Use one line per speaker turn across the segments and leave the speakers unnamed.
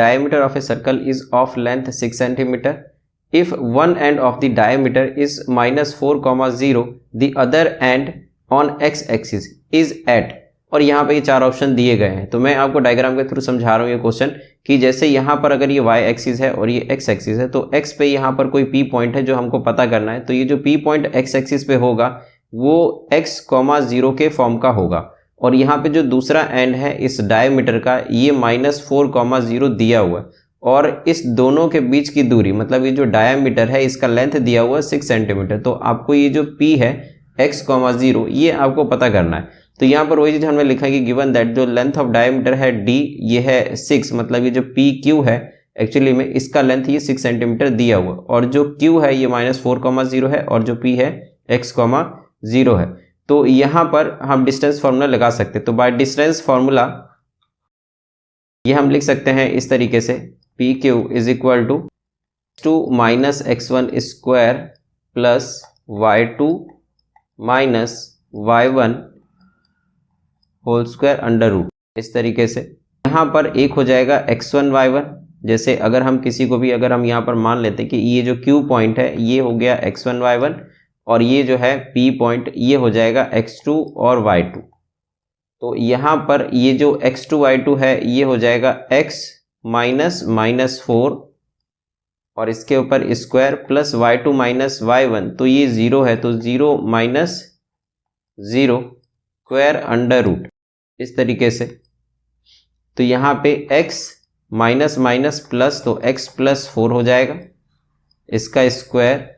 diameter of a circle is of length 6 cm. If one end of the diameter is -4,0, the other end on x-axis is at, और यहाँ पे ये 4 option दिए गए हैं। तो मैं आपको डायग्राम के थ्रू समझा रहा हूँ ये क्वेश्चन कि जैसे यहाँ पर अगर ये y एक्सिस है और ये x एक्सिस है, तो x पे यहाँ पर कोई p पॉइंट है जो हमको पता करना है। तो ये जो p पॉइंट x एक्सिस पे होगा वो x, 0 के फॉर्म का होगा, और यहाँ पे जो दूसरा एंड है इस डायमीटर का ये -4,0 दिया हुआ है, और इस दोनों के बीच की दूरी मतलब ये जो डायमीटर है इसका लेंथ दिया हुआ है 6 सेंटीमीटर। तो आपको ये जो p है x, 0 ये आपको पता करना है। तो यहाँ पर वही चीज हमने लिखा है कि गिवन दैट जो लेंथ ऑफ डायमीटर है d ये है 6, मतलब ये जो PQ है एक्चुअली में इसका लेंथ ये 6 सेंटीमीटर दिया हुआ, और जो Q है ये -4,0 है, और जो P है x, 0 है। तो यहाँ पर हम डिस्टेंस फार्मूला लगा सकते हैं। तो बाय डिस्टेंस फार्मूला ये हम लिख सकते हैं इस तरीके से, PQ is equal to -x1 square plus y2 minus y1 whole square under root. इस तरीके से यहाँ पर एक हो जाएगा x1 y1, जैसे अगर हम किसी को भी अगर हम यहाँ पर मान लेते हैं कि ये जो Q पॉइंट है ये हो गया x1 y1, और ये जो है P पॉइंट ये हो जाएगा x2 और y2। तो यहाँ पर ये जो x2 y2 है ये हो जाएगा x -4 और इसके ऊपर square plus y2 minus y1, तो ये 0 है, तो 0 माइनस 0 स्क्वायर अंडर रूट। इस तरीके से तो यहाँ पे x माइनस माइनस प्लस, तो x +4 हो जाएगा इसका स्क्वायर,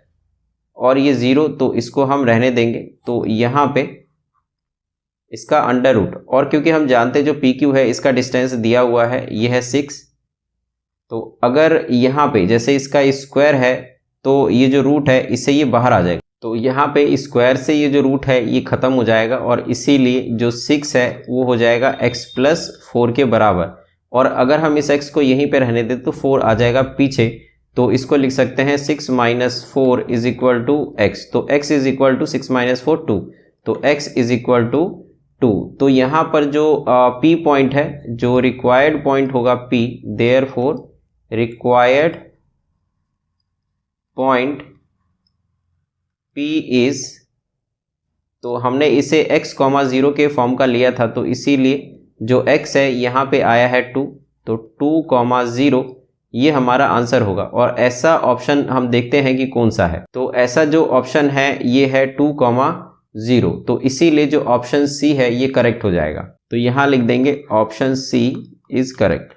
और ये 0 तो इसको हम रहने देंगे, तो यहाँ पे इसका अंडर रूट। और क्योंकि हम जानते हैं जो PQ है इसका डिस्टेंस दिया हुआ है ये है 6, तो अगर यहाँ पे जैसे इसका स्क्वायर है तो ये जो रूट है इससे ये बाहर आ जाएगा, तो यहाँ पे स्क्वायर से ये जो रूट है ये खत्म हो जाएगा, और इसीलिए जो 6 है वो हो जाएगा x +4 के बराबर। और अगर हम इस x को यहीं पे रहने दें तो 4 आ जाएगा पीछे, तो इसको लिख सकते हैं 6 - 4 इज इक्वल टू x। तो x इज इक्वल टू 6 - 4 2, तो x इज इक्वल टू 2। तो यहाँ पर जो p पॉइंट है, जो रिक्वायर्ड पॉइंट होगा p, therefore required point P is, तो हमने इसे x, 0 के फॉर्म का लिया था, तो इसीलिए जो x है यहाँ पे आया है 2, तो 2, 0 ये हमारा आंसर होगा। और ऐसा ऑप्शन हम देखते हैं कि कौन सा है, तो ऐसा जो ऑप्शन है ये है 2, 0, तो इसीलिए जो ऑप्शन C है ये करेक्ट हो जाएगा। तो यहाँ लिख देंगे ऑप्शन C इज करेक्ट।